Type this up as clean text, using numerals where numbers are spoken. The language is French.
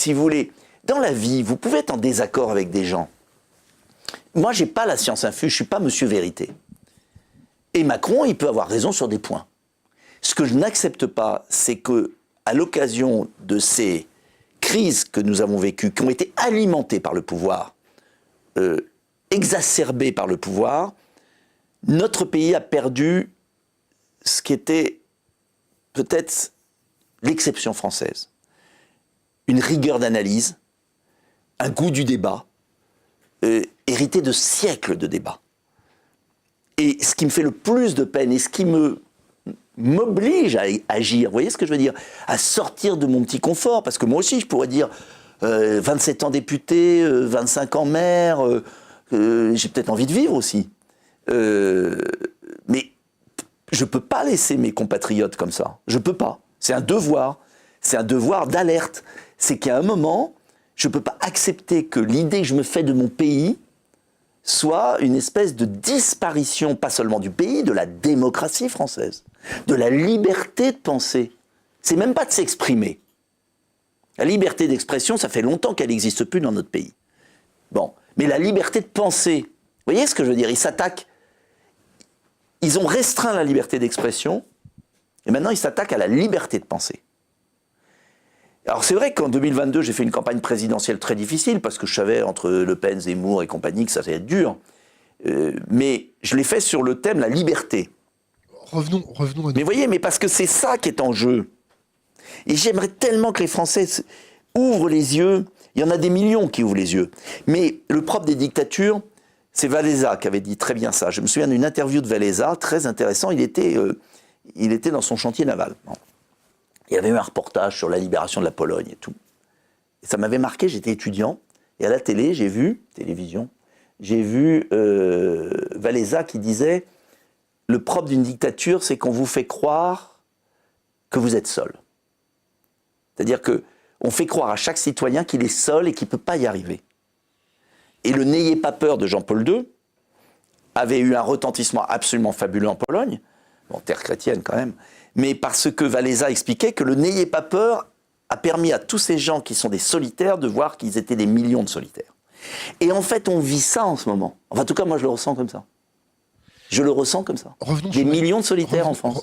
si vous voulez, dans la vie, vous pouvez être en désaccord avec des gens. Moi, j'ai pas la science infuse, je suis pas Monsieur Vérité. Et Macron, il peut avoir raison sur des points. Ce que je n'accepte pas, c'est que, à l'occasion de ces crises que nous avons vécues, qui ont été alimentées par le pouvoir, exacerbées par le pouvoir, notre pays a perdu ce qui était peut-être l'exception française. Une rigueur d'analyse, un goût du débat, hérité de siècles de débats. Et ce qui me fait le plus de peine et ce qui m'oblige à agir, vous voyez ce que je veux dire? À sortir de mon petit confort, parce que moi aussi je pourrais dire 27 ans député, 25 ans maire, j'ai peut-être envie de vivre aussi. Mais je ne peux pas laisser mes compatriotes comme ça. Je ne peux pas. C'est un devoir d'alerte. C'est qu'à un moment, je ne peux pas accepter que l'idée que je me fais de mon pays soit une espèce de disparition, pas seulement du pays, de la démocratie française, de la liberté de penser. C'est même pas de s'exprimer. La liberté d'expression, ça fait longtemps qu'elle n'existe plus dans notre pays. Bon, mais la liberté de penser, vous voyez ce que je veux dire? Ils s'attaquent, ils ont restreint la liberté d'expression, et maintenant ils s'attaquent à la liberté de penser. Alors c'est vrai qu'en 2022, j'ai fait une campagne présidentielle très difficile, parce que je savais, entre Le Pen, Zemmour et compagnie, que ça allait être dur. Mais je l'ai fait sur le thème la liberté. Revenons à... Mais voyez, mais parce que c'est ça qui est en jeu. Et j'aimerais tellement que les Français ouvrent les yeux. Il y en a des millions qui ouvrent les yeux. Mais le propre des dictatures, c'est Valéza qui avait dit très bien ça. Je me souviens d'une interview de Valéza, très intéressant. Il était dans son chantier naval. Bon. Il y avait eu un reportage sur la libération de la Pologne et tout. Et ça m'avait marqué, j'étais étudiant. Et à la télé, j'ai vu Valéza qui disait « Le propre d'une dictature, c'est qu'on vous fait croire que vous êtes seul. » C'est-à-dire qu'on fait croire à chaque citoyen qu'il est seul et qu'il ne peut pas y arriver. Et le « N'ayez pas peur » de Jean-Paul II avait eu un retentissement absolument fabuleux en Pologne, bon, terre chrétienne quand même, mais parce que Valéza expliquait que le « N'ayez pas peur » a permis à tous ces gens qui sont des solitaires de voir qu'ils étaient des millions de solitaires. Et en fait, on vit ça en ce moment. Enfin, en tout cas, moi, je le ressens comme ça. Je le ressens comme ça. Des millions de solitaires en France.